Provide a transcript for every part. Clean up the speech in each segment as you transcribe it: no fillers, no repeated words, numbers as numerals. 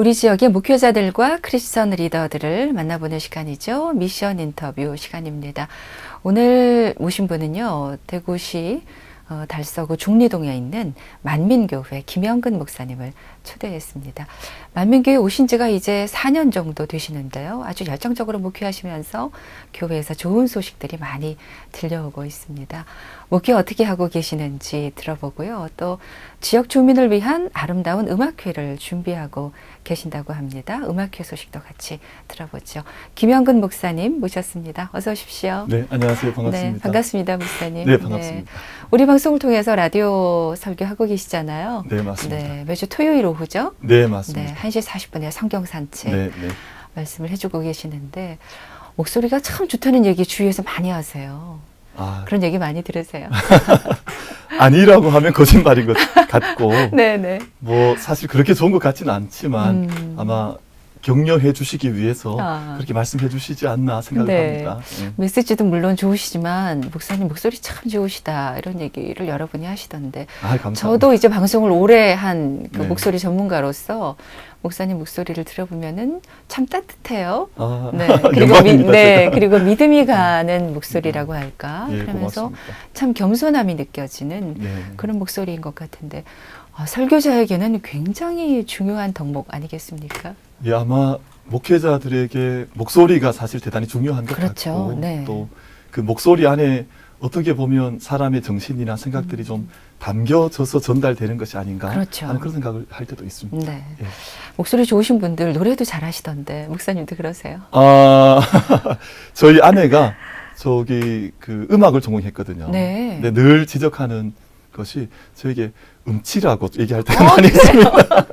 우리 지역의 목회자들과 크리스천 리더들을 만나보는 시간이죠. 미션 인터뷰 시간입니다. 오늘 모신 분은요, 대구시 달서구 중리동에 있는 만민교회 김영근 목사님을 초대했습니다. 만민교회 오신 지가 이제 4년 정도 되시는데요. 아주 열정적으로 목회하시면서 교회에서 좋은 소식들이 많이 들려오고 있습니다. 목회 어떻게 하고 계시는지 들어보고요. 또 지역 주민을 위한 아름다운 음악회를 준비하고 계신다고 합니다. 음악회 소식도 같이 들어보죠. 김영근 목사님 모셨습니다. 어서 오십시오. 네, 안녕하세요. 반갑습니다. 네, 반갑습니다, 목사님. 네, 반갑습니다. 네, 우리 방송을 통해서 라디오 설교하고 계시잖아요. 네, 맞습니다. 네, 매주 토요일 오후죠? 네, 맞습니다. 네, 1시 40분에 성경 산책 네, 네. 말씀을 해주고 계시는데 목소리가 참 좋다는 얘기 주위에서 많이 하세요. 아, 그런 얘기 많이 들으세요. 아니라고 하면 거짓말인 것 같고, 네네. 뭐 사실 그렇게 좋은 것 같지는 않지만 아마 격려해 주시기 위해서 그렇게 말씀해 주시지 않나 생각을 네. 합니다. 네. 메시지도 물론 좋으시지만 목사님 목소리 참 좋으시다 이런 얘기를 여러분이 하시던데 아, 감사합니다. 저도 이제 방송을 오래 한 그 네. 목소리 전문가로서 목사님 목소리를 들어보면은 참 따뜻해요. 아, 네. 그리고 영광입니다, 제가. 그리고 믿음이 가는 목소리라고 할까? 예, 그러면서 고맙습니다. 참 겸손함이 느껴지는 네. 그런 목소리인 것 같은데 설교자에게는 굉장히 중요한 덕목 아니겠습니까? 예, 아마 목회자들에게 목소리가 사실 대단히 중요한 것 그렇죠. 같고, 네. 또 그 목소리 안에 어떻게 보면 사람의 정신이나 생각들이 좀 담겨져서 전달되는 것이 아닌가 그렇죠. 하는 그런 생각을 할 때도 있습니다. 네. 예. 목소리 좋으신 분들 노래도 잘하시던데 목사님도 그러세요? 아, 저희 아내가 그 음악을 전공했거든요. 네. 근데 늘 지적하는 것이 저에게 음치라고 얘기할 때가 많이 그래요? 있습니다.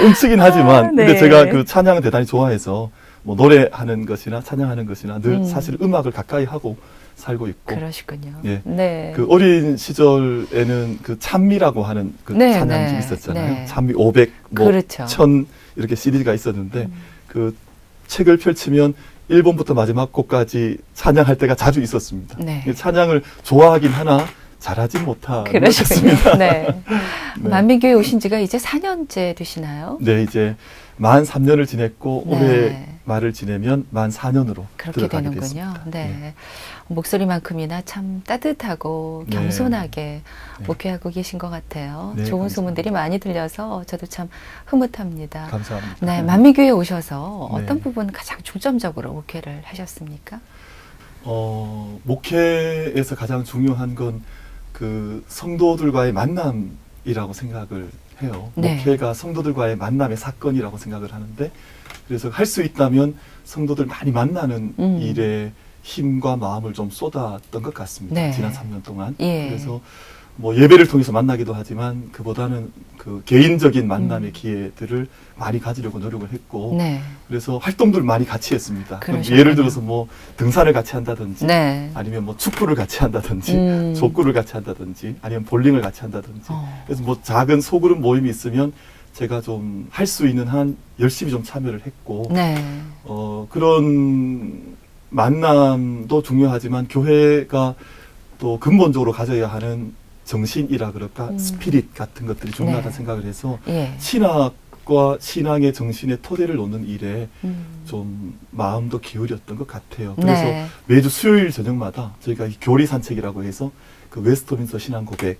음치긴 하지만, 네. 근데 제가 그 찬양을 대단히 좋아해서 뭐 노래하는 것이나 찬양하는 것이나 늘 사실 음악을 가까이 하고 살고 있고. 그러시군요. 예. 네. 그 어린 시절에는 그 찬미라고 하는 그 네, 찬양이 네, 있었잖아요. 네. 찬미 500, 뭐 그렇죠. 1000 이렇게 CD가 있었는데 그 책을 펼치면 1번부터 마지막 곡까지 찬양할 때가 자주 있었습니다. 네. 찬양을 좋아하긴 하나 잘하진 못하는 것 그러시군요. 같습니다. 네. 네. 만민교회 오신 지가 이제 4년째 되시나요? 네, 이제 만 3년을 지냈고 네. 올해 말을 지내면 만 4년으로 그렇게 들어가게 되는군요. 됐습니다. 네. 목소리만큼이나 참 따뜻하고 네. 겸손하게 네. 목회하고 계신 것 같아요. 네, 좋은 감사합니다. 소문들이 많이 들려서 저도 참 흐뭇합니다. 감사합니다. 네, 만민교회 오셔서 네. 어떤 부분 가장 중점적으로 목회를 하셨습니까? 목회에서 가장 중요한 건 그 성도들과의 만남이라고 생각을 해요. 네. 목회가 성도들과의 만남의 사건이라고 생각을 하는데, 그래서 할 수 있다면 성도들 많이 만나는 일에 힘과 마음을 좀 쏟았던 것 같습니다. 네. 지난 3년 동안. 예. 그래서 뭐 예배를 통해서 만나기도 하지만 그보다는 그 개인적인 만남의 기회들을 많이 가지려고 노력을 했고, 네. 그래서 활동들 많이 같이 했습니다. 그럼 그러셨군요. 예를 들어서 뭐 등산을 같이 한다든지, 네. 아니면 뭐 축구를 같이 한다든지, 족구를 같이 한다든지, 아니면 볼링을 같이 한다든지. 그래서 뭐 작은 소그룹 모임이 있으면 제가 좀 할 수 있는 한 열심히 좀 참여를 했고, 네. 그런 만남도 중요하지만 교회가 또 근본적으로 가져야 하는 정신이라 그럴까, 스피릿 같은 것들이 중요하다 네. 생각을 해서 예. 신학과 신앙의 정신의 토대를 놓는 일에 음. 좀 마음도 기울였던 것 같아요. 그래서 네. 매주 수요일 저녁마다 저희가 이 교리 산책이라고 해서 그 웨스트민스터 신앙 고백,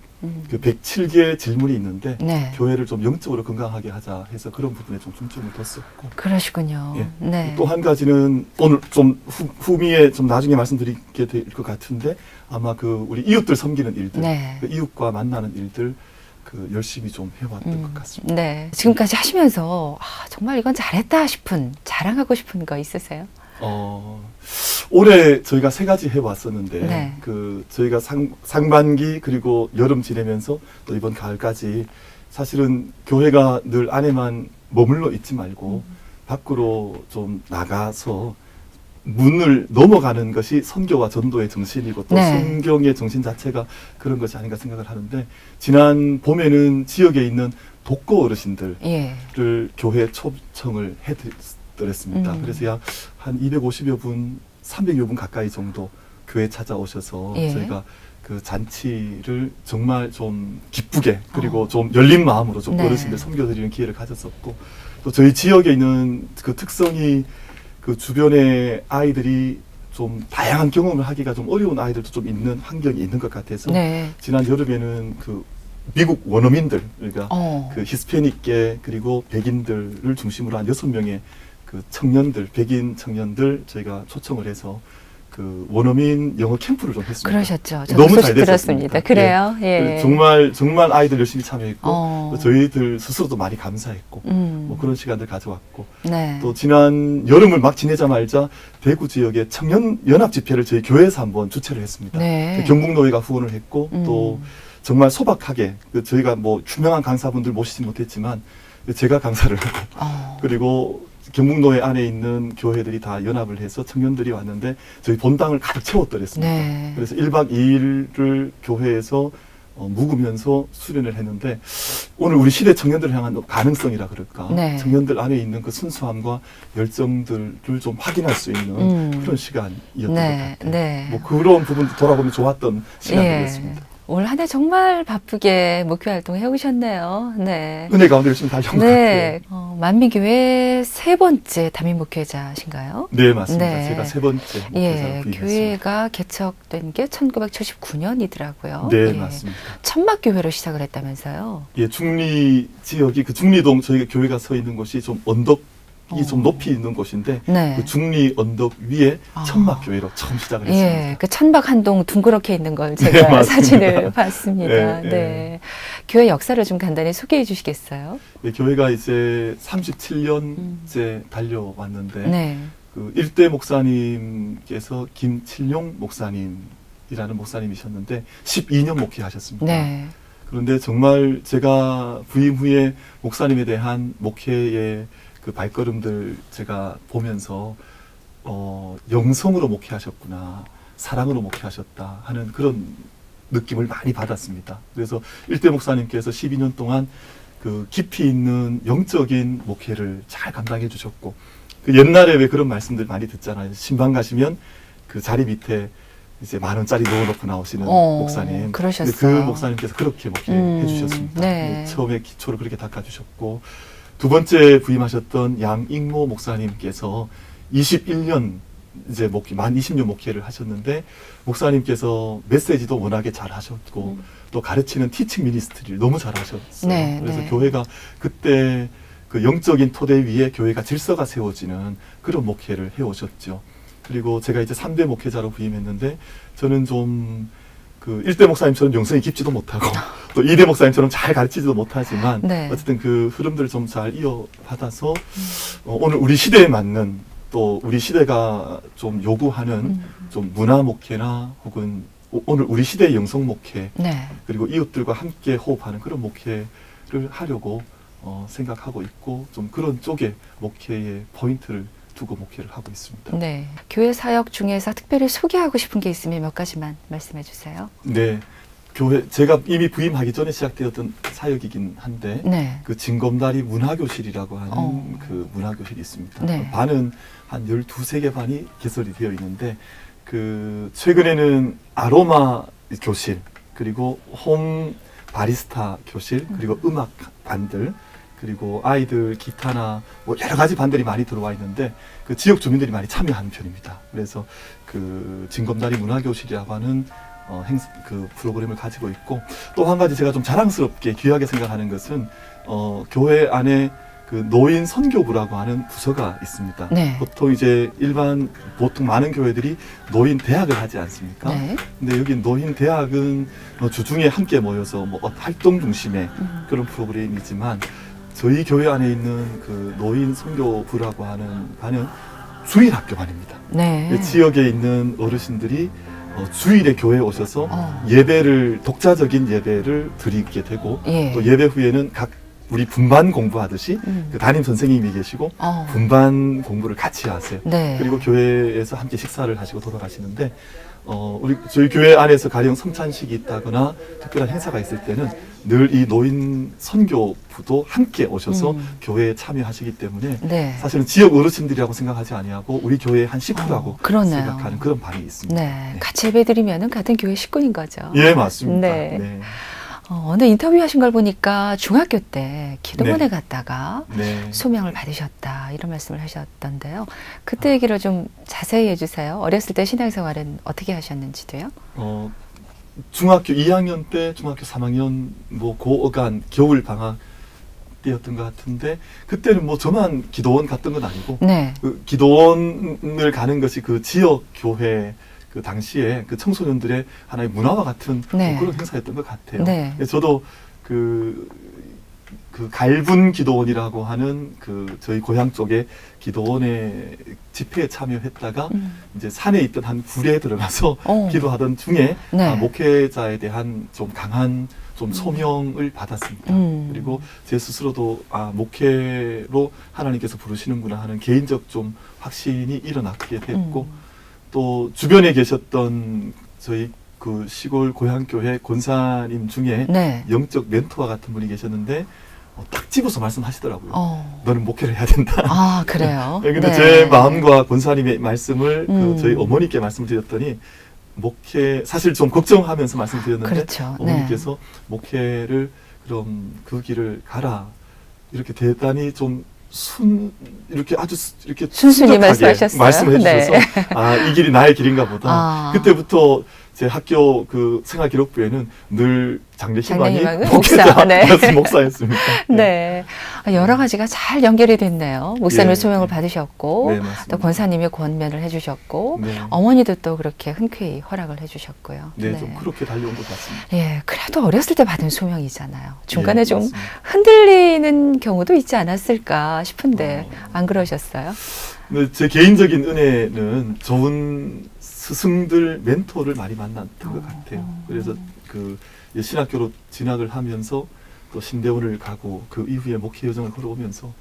그 107개의 질문이 있는데 네. 교회를 좀 영적으로 건강하게 하자 해서 그런 부분에 좀 중점을 뒀었고, 그러시군요. 예. 네. 또 한 가지는 오늘 좀 후미에 좀 나중에 말씀드리게 될 것 같은데, 아마 그 우리 이웃들 섬기는 일들, 네. 그 이웃과 만나는 일들 그 열심히 좀 해왔던 것 같습니다. 네. 지금까지 하시면서 정말 이건 잘했다 싶은 자랑하고 싶은 거 있으세요? 올해 저희가 3가지 해왔었는데, 네. 그 저희가 상반기 그리고 여름 지내면서 또 이번 가을까지 사실은 교회가 늘 안에만 머물러 있지 말고 밖으로 좀 나가서 문을 넘어가는 것이 선교와 전도의 정신이고 또 네. 성경의 정신 자체가 그런 것이 아닌가 생각을 하는데, 지난 봄에는 지역에 있는 독거 어르신들을 예. 교회에 초청을 해드렸습니다. 그래서 약 한 250여 분, 300여 분 가까이 정도 교회 찾아오셔서 예. 저희가 그 잔치를 정말 좀 기쁘게 그리고 좀 열린 마음으로 좀 네. 어르신들 섬겨드리는 기회를 가졌었고 또 저희 지역에 있는 그 특성이 그 주변의 아이들이 좀 다양한 경험을 하기가 좀 어려운 아이들도 좀 있는 환경이 있는 것 같아서 네. 지난 여름에는 그 미국 원어민들 그러니까 그 히스패닉계 그리고 백인들을 중심으로 한 6명의 그 청년들 백인 청년들 저희가 초청을 해서 그 원어민 영어 캠프를 좀 했습니다. 그러셨죠. 저도 너무 잘 소식 됐었습니다. 들었습니다. 그래요? 예. 정말 아이들 열심히 참여했고 또 어. 저희들 스스로도 많이 감사했고 뭐 그런 시간들 가져왔고 네. 또 지난 여름을 막 지내자마자 대구 지역의 청년 연합 집회를 저희 교회에서 한번 주최를 했습니다. 네. 경북노회가 후원을 했고 또 정말 소박하게 저희가 뭐 유명한 강사분들 모시지 못했지만 제가 강사를 하고 그리고 경북노회 안에 있는 교회들이 다 연합을 해서 청년들이 왔는데 저희 본당을 가득 채웠더랬습니다. 네. 그래서 1박 2일을 교회에서 묵으면서 수련을 했는데 오늘 우리 시대 청년들을 향한 가능성이라 그럴까 네. 청년들 안에 있는 그 순수함과 열정들을 좀 확인할 수 있는 그런 시간이었던 네. 것 같아요. 네. 뭐 그런 부분도 돌아보면 좋았던 시간이었습니다. 올 한 해 정말 바쁘게 목회 활동 해오셨네요. 네. 은혜 가운데 열심히 달려온 것 네. 같아요. 만민교회 세 번째 담임 목회자신가요? 네, 맞습니다. 네. 제가 세 번째 목회자로 예, 부임했습니다. 교회가 개척된 게 1979년이더라고요. 네, 예. 맞습니다. 천막교회로 시작을 했다면서요? 예, 중리 지역이 그 중리동 저희가 교회가 서 있는 곳이 좀 언덕이 좀 높이 있는 곳인데 네. 그 중리 언덕 위에 아. 천막교회로 처음 시작을 했습니다. 예, 그 천막 한 동 둥그렇게 있는 걸 네, 제가 맞습니다. 사진을 봤습니다. 네, 네. 교회 역사를 좀 간단히 소개해 주시겠어요? 예, 교회가 이제 37년째 달려왔는데 네. 그 일대 목사님께서 김칠용 목사님이라는 목사님이셨는데 12년 목회하셨습니다. 네. 그런데 정말 제가 부임 후에 목사님에 대한 목회의 그 발걸음들 제가 보면서 영성으로 목회하셨구나, 사랑으로 목회하셨다 하는 그런 느낌을 많이 받았습니다. 그래서 일대 목사님께서 12년 동안 그 깊이 있는 영적인 목회를 잘 감당해 주셨고, 그 옛날에 왜 그런 말씀들 많이 듣잖아요. 신방 가시면 그 자리 밑에 이제 10,000원짜리 넣어놓고 나오시는 목사님. 그러셨어요. 근데 그 목사님께서 그렇게 목회해 주셨습니다. 네. 처음에 기초를 그렇게 닦아주셨고, 두 번째 부임하셨던 양익모 목사님께서 21년 이제 만 20년 목회를 하셨는데, 목사님께서 메시지도 워낙에 잘 하셨고, 또 가르치는 티칭 미니스트리를 너무 잘 하셨어요. 네, 그래서 네. 교회가 그때 그 영적인 토대 위에 교회가 질서가 세워지는 그런 목회를 해오셨죠. 그리고 제가 이제 3대 목회자로 부임했는데, 저는 좀 그 1대 목사님처럼 영성이 깊지도 못하고 또 2대 목사님처럼 잘 가르치지도 못하지만 네. 어쨌든 그 흐름들을 좀 잘 이어받아서 오늘 우리 시대에 맞는, 또 우리 시대가 좀 요구하는 좀 문화 목회나 혹은 오늘 우리 시대의 영성 목회, 네. 그리고 이웃들과 함께 호흡하는 그런 목회를 하려고 생각하고 있고, 좀 그런 쪽에 목회의 포인트를 두고 목회를 하고 있습니다. 네. 교회 사역 중에서 특별히 소개하고 싶은 게 있으면 몇 가지만 말씀해 주세요. 네, 교회 제가 이미 부임하기 전에 시작되었던 사역이긴 한데, 네. 그 진검다리 문화교실이라고 하는 그 문화교실이 있습니다. 네. 반은 한 12개 반이 개설이 되어 있는데, 그 최근에는 아로마 교실, 그리고 홈 바리스타 교실, 그리고 음악 반들, 그리고 아이들 기타나 뭐 여러 가지 반들이 많이 들어와 있는데, 그 지역 주민들이 많이 참여하는 편입니다. 그래서 그 진검다리 문화교실이라고 하는 그 프로그램을 가지고 있고, 또 한 가지 제가 좀 자랑스럽게 귀하게 생각하는 것은 교회 안에 그 노인 선교부라고 하는 부서가 있습니다. 네. 보통 많은 교회들이 노인 대학을 하지 않습니까? 네. 근데 여기 노인 대학은 주중에 함께 모여서 뭐 활동 중심의 그런 프로그램이지만, 저희 교회 안에 있는 그 노인 선교부라고 하는 반은 주일 학교반입니다. 네. 지역에 있는 어르신들이 주일에 교회에 오셔서 독자적인 예배를 드리게 되고, 예. 또 예배 후에는 각 우리 분반 공부하듯이 그 담임 선생님이 계시고 분반 공부를 같이 하세요. 네. 그리고 교회에서 함께 식사를 하시고 돌아가시는데, 저희 교회 안에서 가령 성찬식이 있다거나 특별한 행사가 있을 때는 늘 이 노인 선교부도 함께 오셔서 교회에 참여하시기 때문에 네. 사실은 지역 어르신들이라고 생각하지 아니하고 우리 교회의 한 식구라고 그러네요. 생각하는 그런 반응이 있습니다. 네. 같이 예배드리면은 같은 교회 식구인 거죠. 예, 맞습니다. 네. 네. 오늘 인터뷰하신 걸 보니까 중학교 때 기도원에 네. 갔다가 네. 소명을 받으셨다 이런 말씀을 하셨던데요. 그때 얘기를 좀 자세히 해주세요. 어렸을 때 신앙생활은 어떻게 하셨는지도요? 중학교 2학년 때 중학교 3학년 뭐 고어간 겨울 방학 때였던 것 같은데 그때는 뭐 저만 기도원 갔던 건 아니고 네. 그 기도원을 가는 것이 그 지역 교회 그 당시에 그 청소년들의 하나의 문화와 같은 네. 뭐 그런 행사였던 것 같아요. 네. 저도 그 갈분 기도원이라고 하는 그 저희 고향 쪽에 기도원에 집회에 참여했다가 이제 산에 있던 한 굴에 들어가서 기도하던 중에 네. 목회자에 대한 좀 강한 좀 소명을 받았습니다. 그리고 제 스스로도 목회로 하나님께서 부르시는구나 하는 개인적 좀 확신이 일어나게 됐고 또 주변에 계셨던 저희 그 시골 고향교회 권사님 중에 네. 영적 멘토와 같은 분이 계셨는데 딱 집어서 말씀하시더라고요. 어. 너는 목회를 해야 된다. 아, 그래요? 근데 네. 제 마음과 권사님의 말씀을 그 저희 어머니께 말씀을 드렸더니 목회 사실 좀 걱정하면서 말씀드렸는데 그렇죠. 어머니께서 네. 목회를 그럼 그 길을 가라 이렇게 대단히 좀 이렇게 아주 이렇게 순순히 순적하게 말씀하셨어요. 말씀해 주셔서 네. 이 길이 나의 길인가 보다. 그때부터 제 학교 그 생활 기록부에는 늘 장래 희망이 목사였습니다. 목사였습니다. 네. 여러 가지가 잘 연결이 됐네요. 목사님의 예, 소명을 예. 받으셨고, 네, 맞습니다. 또 권사님의 권면을 해주셨고, 네. 어머니도 또 그렇게 흔쾌히 허락을 해주셨고요. 네, 좀 그렇게 달려온 것 같습니다. 예, 그래도 어렸을 때 받은 소명이잖아요. 중간에 예, 좀 맞습니다. 흔들리는 경우도 있지 않았을까 싶은데, 안 그러셨어요? 네, 제 개인적인 은혜는 좋은 스승들, 멘토를 많이 만났던 것 같아요. 그래서 그 신학교로 진학을 하면서 또 신대원을 가고 그 이후에 목회 여정을 걸어오면서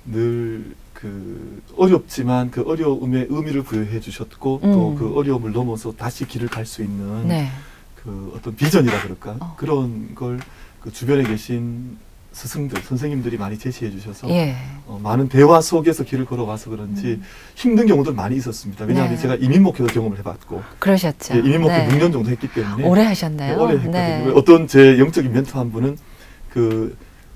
늘 그 어렵지만 그 어려움에 의미를 부여해 주셨고 또 그 어려움을 넘어서 다시 길을 갈 수 있는 네. 그 어떤 비전이라 그럴까 그런 걸 그 주변에 계신 스승들, 선생님들이 많이 제시해 주셔서 예. 많은 대화 속에서 길을 걸어와서 그런지 힘든 경우도 많이 있었습니다. 왜냐하면 네. 제가 이민목회도 경험을 해봤고 그러셨죠. 이민목회 네. 6년 정도 했기 때문에 오래 하셨나요? 네, 오래 했거든요. 네. 어떤 제 영적인 멘토 한 분은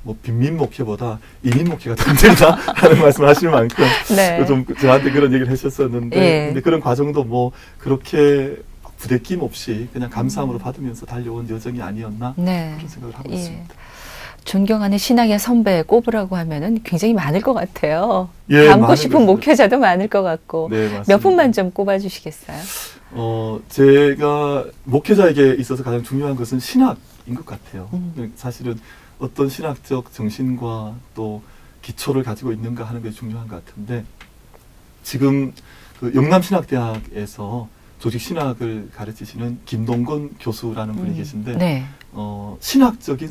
뭐 빈민목회보다 이민목회가 더 힘들다 하는 말씀을 하실 만큼 네. 좀 저한테 그런 얘기를 하셨었는데 예. 근데 그런 과정도 뭐 그렇게 부대낌 없이 그냥 감사함으로 받으면서 달려온 여정이 아니었나 네. 그런 생각을 하고 예. 있습니다. 존경하는 신앙의 선배 꼽으라고 하면은 굉장히 많을 것 같아요. 예, 닮고 많은 싶은 것이죠. 목회자도 많을 것 같고. 네, 맞습니다. 몇 분만 좀 꼽아주시겠어요? 제가 목회자에게 있어서 가장 중요한 것은 신학인 것 같아요. 사실은 어떤 신학적 정신과 또 기초를 가지고 있는가 하는 게 중요한 것 같은데 지금 그 영남신학대학에서 조직신학을 가르치시는 김동건 교수라는 분이 계신데 네. 신학적인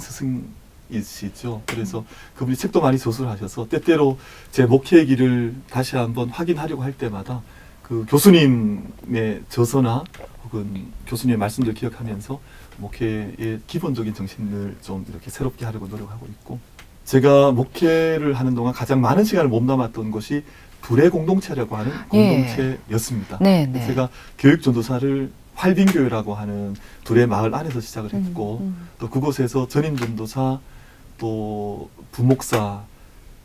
스승이시죠. 그래서 그분이 책도 많이 저술을 하셔서 때때로 제 목회의 길을 다시 한번 확인하려고 할 때마다 그 교수님의 저서나 혹은 교수님의 말씀들 기억하면서 목회의 기본적인 정신을 좀 이렇게 새롭게 하려고 노력하고 있고 제가 목회를 하는 동안 가장 많은 시간을 몸담았던 것이 둘의 공동체라고 하는 공동체였습니다. 네, 네. 제가 교육전도사를 활빈교회라고 하는 둘의 마을 안에서 시작을 했고 또 그곳에서 전임전도사 또 부목사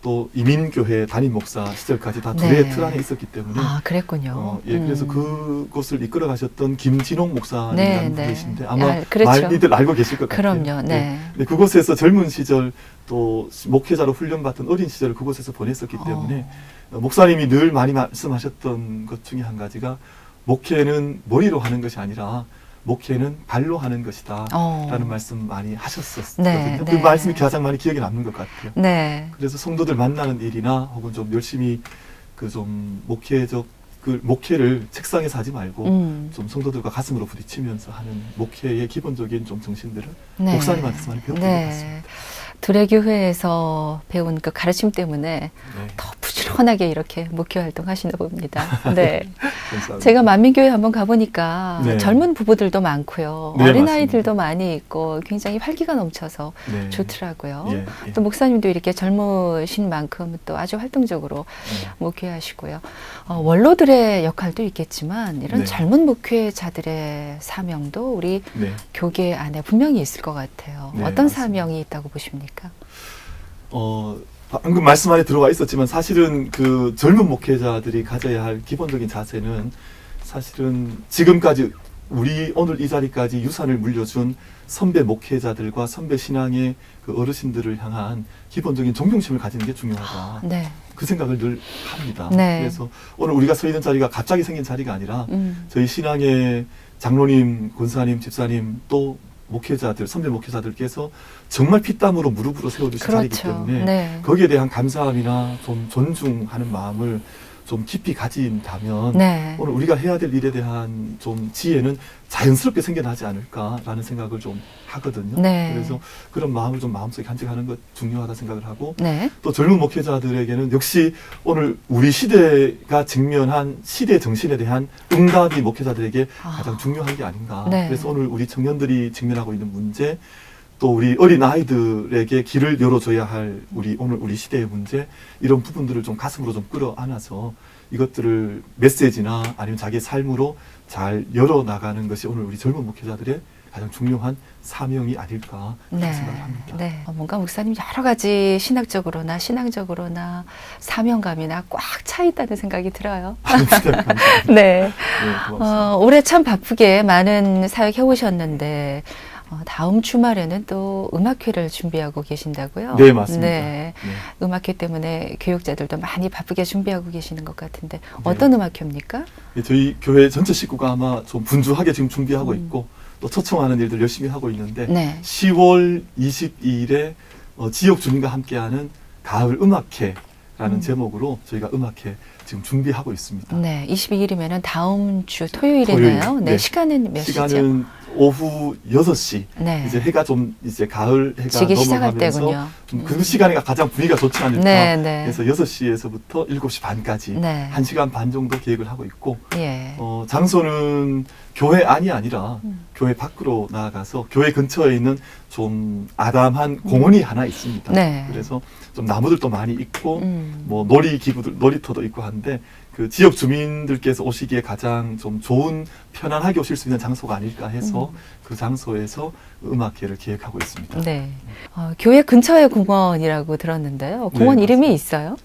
또 이민교회 담임목사 시절까지 다 둘의 네. 틀 안에 있었기 때문에 그랬군요. 그래서 그곳을 이끌어 가셨던 김진홍 목사님이라는 네, 분이신데 네. 아마 그렇죠. 많이들 알고 계실 것 같아요. 그럼요. 네. 네, 그곳에서 젊은 시절 또 목회자로 훈련받던 어린 시절을 그곳에서 보냈었기 때문에 목사님이 늘 많이 말씀하셨던 것 중에 한 가지가 목회는 머리로 하는 것이 아니라 목회는 발로 하는 것이다 라는 말씀 많이 하셨었거든요. 네, 그 네. 말씀이 가장 많이 기억에 남는 것 같아요. 네. 그래서 성도들 만나는 일이나 혹은 좀 열심히 그 좀 목회적 그 목회를 책상에서 하지 말고 좀 성도들과 가슴으로 부딪히면서 하는 목회의 기본적인 좀 정신들을 네. 목사님한테서 많이 배웠던 것 같습니다. 두레교회에서 배운 그 가르침 때문에 네. 더 부지런히 부지런하게 이렇게 목회 활동하시나 봅니다. 네. 감사합니다. 제가 만민교회 한번 가보니까 네. 젊은 부부들도 많고요. 네, 어린아이들도 많이 있고 굉장히 활기가 넘쳐서 네. 좋더라고요. 예, 예. 또 목사님도 이렇게 젊으신 만큼 또 아주 활동적으로 네. 목회하시고요. 원로들의 역할도 있겠지만 이런 네. 젊은 목회자들의 사명도 우리 네. 교계 안에 분명히 있을 것 같아요. 네, 어떤 맞습니다. 사명이 있다고 보십니까? 방금 말씀 안에 들어가 있었지만 사실은 그 젊은 목회자들이 가져야 할 기본적인 자세는 사실은 지금까지 우리 오늘 이 자리까지 유산을 물려준 선배 목회자들과 선배 신앙의 그 어르신들을 향한 기본적인 존경심을 가지는 게 중요하다. 네. 그 생각을 늘 합니다. 네. 그래서 오늘 우리가 서 있는 자리가 갑자기 생긴 자리가 아니라 음. 저희 신앙의 장로님, 권사님, 집사님 또 목회자들, 선배 목회자들께서 정말 피땀으로 무릎으로 세워주신 자리이기 그렇죠. 때문에 네. 거기에 대한 감사함이나 좀 존중하는 마음을 좀 깊이 가진다면 네. 오늘 우리가 해야 될 일에 대한 좀 지혜는 자연스럽게 생겨나지 않을까라는 생각을 좀 하거든요. 네. 그래서 그런 마음을 좀 마음속에 간직하는 것 중요하다 생각을 하고 네. 또 젊은 목회자들에게는 역시 오늘 우리 시대가 직면한 시대 정신에 대한 응답이 목회자들에게 가장 중요한 게 아닌가. 네. 그래서 오늘 우리 청년들이 직면하고 있는 문제, 또 우리 어린 아이들에게 길을 열어줘야 할 오늘 우리 시대의 문제, 이런 부분들을 좀 가슴으로 좀 끌어안아서 이것들을 메시지나 아니면 자기의 삶으로 잘 열어나가는 것이 오늘 우리 젊은 목회자들의 가장 중요한 사명이 아닐까 그렇게 네. 생각을 합니다. 네. 뭔가 목사님 여러 가지 신학적으로나 신앙적으로나 사명감이나 꽉 차 있다는 생각이 들어요. 감사합니다. 네. 네, 고맙습니다. 올해 참 바쁘게 많은 사역 해오셨는데 다음 주말에는 또 음악회를 준비하고 계신다고요? 네, 맞습니다. 네. 네. 음악회 때문에 교육자들도 많이 바쁘게 준비하고 계시는 것 같은데 어떤 음악회입니까? 네, 저희 교회 전체 식구가 아마 좀 분주하게 지금 준비하고 있고 또 초청하는 일들 열심히 하고 있는데 네. 10월 22일에 지역 주민과 함께하는 가을 음악회라는 제목으로 저희가 음악회 지금 준비하고 있습니다. 네. 22일이면은 다음 주 토요일이네요. 토요일. 네. 네. 시간은 몇 시죠? 시간은 오후 6시. 네. 이제 해가 좀 이제 가을 해가 지기 시작할 넘어가면서 때군요. 좀 그 시간이 가장 분위기가 좋지 않을까. 네, 네. 그래서 6시에서부터 7시 반까지 네. 1시간 반 정도 계획을 하고 있고 예. 장소는 교회 안이 아니라 교회 밖으로 나아가서 교회 근처에 있는 좀 아담한 공원이 하나 있습니다. 네. 그래서 좀 나무들도 많이 있고 음. 뭐 놀이기구들, 놀이터도 있고 한데 그 지역 주민들께서 오시기에 가장 좀 좋은 편안하게 오실 수 있는 장소가 아닐까 해서 그 장소에서 음악회를 기획하고 있습니다. 네. 교회 근처에 공원이라고 들었는데요. 공원 네, 이름이 맞습니다. 있어요?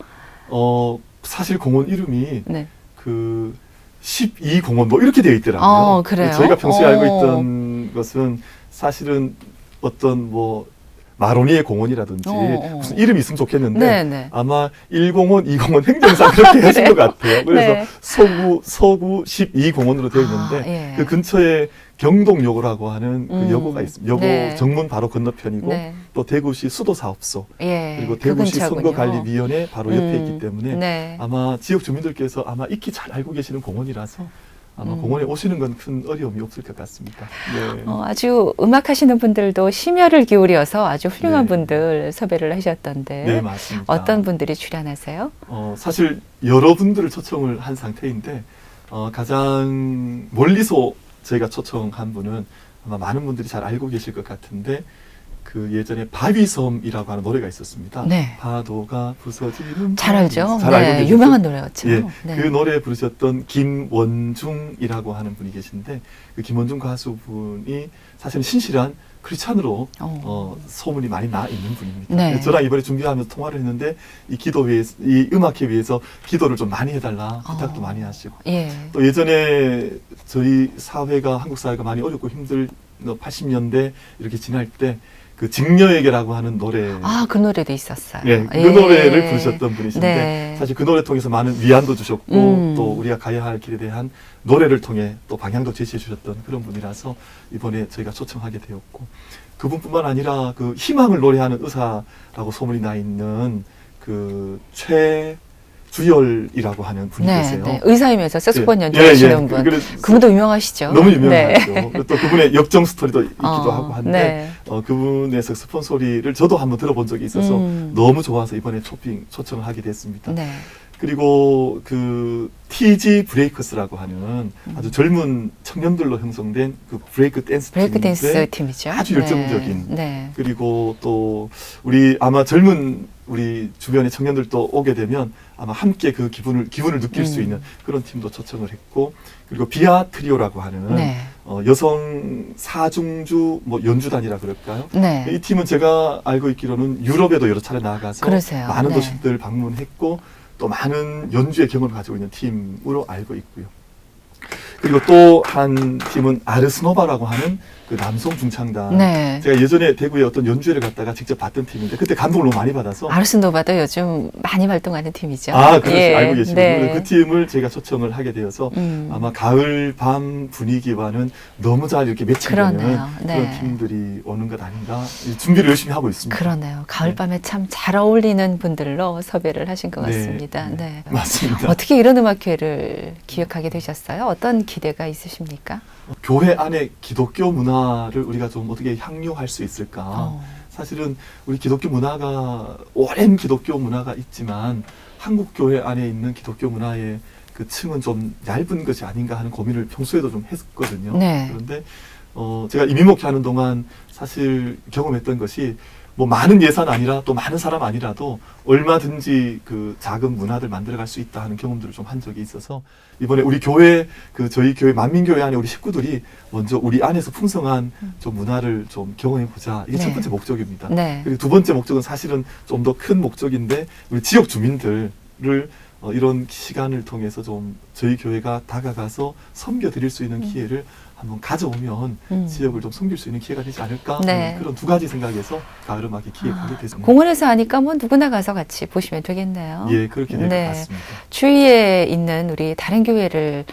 사실 공원 이름이 네. 그 12공원 뭐 이렇게 되어 있더라고요. 그래요? 저희가 평소에 알고 있던 것은 사실은 어떤 뭐 마로니에 공원이라든지 무슨 이름이 있으면 좋겠는데 네, 네. 아마 1공원, 2공원 행정상 그렇게 하신 것 같아요. 그래서 네. 서구 12공원으로 되어 있는데 예. 그 근처에 경동여고라고 하는 그 여고가 있습니다. 여고 네. 정문 바로 건너편이고 네. 또 대구시 수도사업소 예. 그리고 그 대구시 근처군요. 선거관리위원회 바로 옆에 있기 때문에 네. 아마 지역 주민들께서 아마 익히 잘 알고 계시는 공원이라서 아마 공원에 오시는 건 큰 어려움이 없을 것 같습니다. 네. 아주 음악 하시는 분들도 심혈을 기울여서 아주 훌륭한 네. 분들 섭외를 하셨던데 네, 맞습니다. 어떤 분들이 출연하세요? 사실 여러분들을 초청을 한 상태인데 가장 멀리서 저희가 초청한 분은 아마 많은 분들이 잘 알고 계실 것 같은데 그 예전에 바위섬이라고 하는 노래가 있었습니다. 네. 파도가 부서지는 잘 알죠? 잘 알고 네, 계시죠? 유명한 노래였죠. 예, 네. 그 노래 부르셨던 김원중이라고 하는 분이 계신데 그 김원중 가수분이 사실은 신실한 크리스찬으로 소문이 많이 나 있는 분입니다. 네. 그래서 저랑 이번에 준비하면서 통화를 했는데 이 이 음악회 위해서 기도를 좀 많이 해달라 부탁도 많이 하시고 예. 또 예전에 저희 사회가 한국 사회가 많이 어렵고 힘들 80년대 이렇게 지날 때 그 직녀에게라고 하는 노래 그 노래도 있었어요. 네, 그 예. 노래를 부르셨던 분이신데 네. 사실 그 노래 통해서 많은 위안도 주셨고 또 우리가 가야 할 길에 대한 노래를 통해 또 방향도 제시해 주셨던 그런 분이라서 이번에 저희가 초청하게 되었고 그분뿐만 아니라 그 희망을 노래하는 의사라고 소문이 나 있는 그 최주열이라고 하는 분이 네, 계세요. 네. 의사이면서 색소폰 예, 연주하시는 예, 분. 그래서 그분도 유명하시죠? 너무 유명하죠. 네. 그리고 또 그분의 역정 스토리도 있기도 하고 한데 네. 그분의 색소폰 소리를 저도 한번 들어본 적이 있어서 너무 좋아서 이번에 초청을 하게 됐습니다. 네. 그리고 그 TG 브레이커스라고 하는 아주 젊은 청년들로 형성된 그 브레이크 댄스 브레이크 팀인데 댄스 팀이죠. 아주 열정적인 네. 그리고 또 우리 아마 젊은 우리 주변의 청년들도 오게 되면 아마 함께 그 기분을 느낄 수 있는 그런 팀도 초청을 했고 그리고 비아 트리오라고 하는 네. 여성 사중주 뭐 연주단이라 그럴까요? 네. 이 팀은 제가 알고 있기로는 유럽에도 여러 차례 나가서 그러세요. 많은 네. 도시들 방문했고 또 많은 연주의 경험을 가지고 있는 팀으로 알고 있고요. 그리고 또 한 팀은 아르스노바라고 하는 그 남성 중창단. 네. 제가 예전에 대구에 어떤 연주회를 갔다가 직접 봤던 팀인데 그때 감동을 너무 많이 받아서 아르스노바도 요즘 많이 활동하는 팀이죠. 아, 그렇죠. 알고 계시군요. 네. 그 팀을 제가 초청을 하게 되어서 아마 가을 밤 분위기와는 너무 잘 이렇게 매칭되는 그러네요. 네. 그런 팀들이 오는 것 아닌가 준비를 열심히 하고 있습니다. 그러네요. 가을밤에 참 잘 어울리는 분들로 섭외를 하신 것 네. 같습니다. 네. 맞습니다. 어떻게 이런 음악회를 기획하게 되셨어요? 어떤 기대가 있으십니까? 교회 안에 기독교 문화를 우리가 좀 어떻게 향유할 수 있을까? 사실은 우리 기독교 문화가 오랜 기독교 문화가 있지만 한국 교회 안에 있는 기독교 문화의 그 층은 좀 얇은 것이 아닌가 하는 고민을 평소에도 좀 했거든요. 네. 그런데 제가 이민목회 하는 동안 사실 경험했던 것이 뭐 많은 예산 아니라 또 많은 사람 아니라도 얼마든지 그 작은 문화들 만들어갈 수 있다 하는 경험들을 좀 한 적이 있어서 이번에 우리 교회 저희 교회 만민교회 안에 우리 식구들이 먼저 우리 안에서 풍성한 좀 문화를 좀 경험해 보자. 이게 네. 첫 번째 목적입니다. 네. 그리고 두 번째 목적은 사실은 좀 더 큰 목적인데 우리 지역 주민들을 이런 시간을 통해서 좀 저희 교회가 다가가서 섬겨 드릴 수 있는 기회를 한번 가져오면 지역을 좀 섬길 수 있는 기회가 되지 않을까 네. 그런 두 가지 생각에서 가을 음악이 기획하게 됐습니다. 공원에서 하니까 뭐 누구나 가서 같이 보시면 되겠네요. 예, 그렇게 될 것 네. 같습니다. 주위에 있는 우리 다른 교회를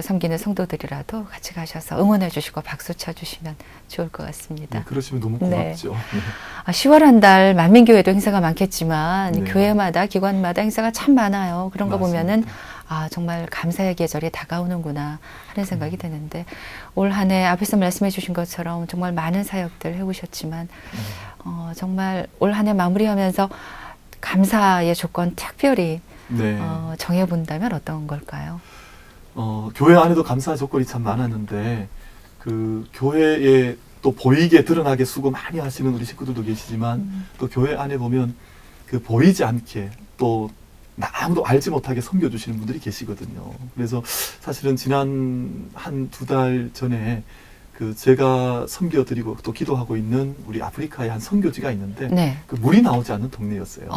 섬기는 성도들이라도 같이 가셔서 응원해 주시고 박수 쳐 주시면 좋을 것 같습니다. 네, 그러시면 너무 네. 고맙죠. 네. 10월 한 달 만민교회도 행사가 많겠지만 네. 교회마다 기관마다 행사가 참 많아요. 그런 거 맞습니다. 보면은 정말 감사의 계절이 다가오는구나 하는 생각이 드는데 올 한 해 앞에서 말씀해 주신 것처럼 정말 많은 사역들 해오셨지만 정말 올 한 해 마무리하면서 감사의 조건 특별히 네. 정해본다면 어떤 걸까요? 교회 안에도 감사 조건이 참 많았는데 그 교회에 또 보이게 드러나게 수고 많이 하시는 우리 식구들도 계시지만 또 교회 안에 보면 그 보이지 않게 또 아무도 알지 못하게 섬겨주시는 분들이 계시거든요. 그래서 사실은 지난 한 두 달 전에 그 제가 섬겨드리고 또 기도하고 있는 우리 아프리카의 한 선교지가 있는데 네. 그 물이 나오지 않는 동네였어요.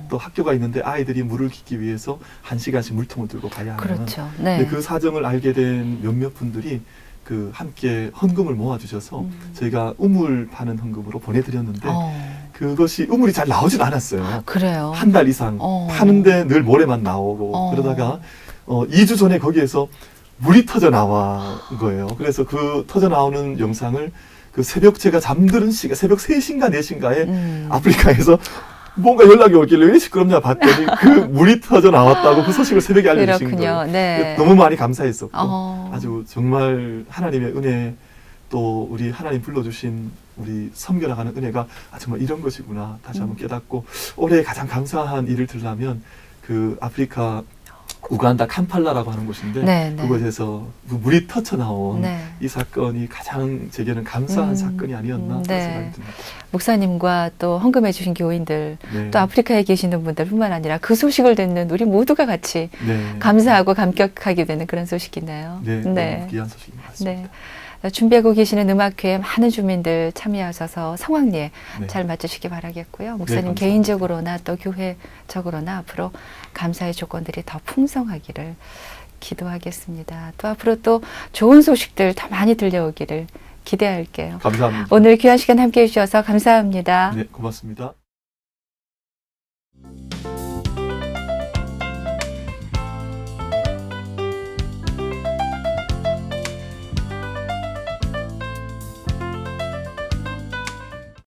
또 학교가 있는데 아이들이 물을 깃기 위해서 1시간씩 물통을 들고 가야 하는. 그렇죠. 네. 근데 그 사정을 알게 된 몇몇 분들이 그 함께 헌금을 모아주셔서 저희가 우물 파는 헌금으로 보내드렸는데 그것이 우물이 잘 나오진 않았어요. 그래요. 한 달 이상 파는데 늘 모래만 나오고 그러다가 2주 전에 거기에서 물이 터져 나온 거예요. 그래서 그 터져 나오는 영상을 그 새벽 제가 잠드는 시간, 새벽 3시인가 4시인가에 아프리카에서 뭔가 연락이 오길래 왜 시끄럽냐 봤더니 그 물이 터져 나왔다고 그 소식을 새벽에 알려주신 그렇군요. 거예요. 네. 너무 많이 감사했었고 어. 아주 정말 하나님의 은혜 또 우리 하나님 불러주신 우리 섬겨나가는 은혜가 정말 이런 것이구나 다시 한번 깨닫고 올해 가장 감사한 일을 들려면 그 아프리카 우간다 캄팔라라고 하는 곳인데 네, 네. 그곳에서 물이 터쳐 나온 네. 이 사건이 가장 제게는 감사한 사건이 아니었나 그런 네. 생각이 듭니다. 목사님과 또 헌금해 주신 교인들 네. 또 아프리카에 계시는 분들뿐만 아니라 그 소식을 듣는 우리 모두가 같이 네. 감사하고 감격하게 되는 그런 소식이네요. 네, 너무 귀한 소식인 것 같습니다. 네. 준비하고 계시는 음악회에 많은 주민들 참여하셔서 성황리에 네. 잘 맞추시기 바라겠고요. 목사님 감사합니다. 개인적으로나 또 교회적으로나 앞으로 감사의 조건들이 더 풍성하기를 기도하겠습니다. 또 앞으로 또 좋은 소식들 더 많이 들려오기를 기대할게요. 감사합니다. 오늘 귀한 시간 함께해 주셔서 감사합니다. 네, 고맙습니다.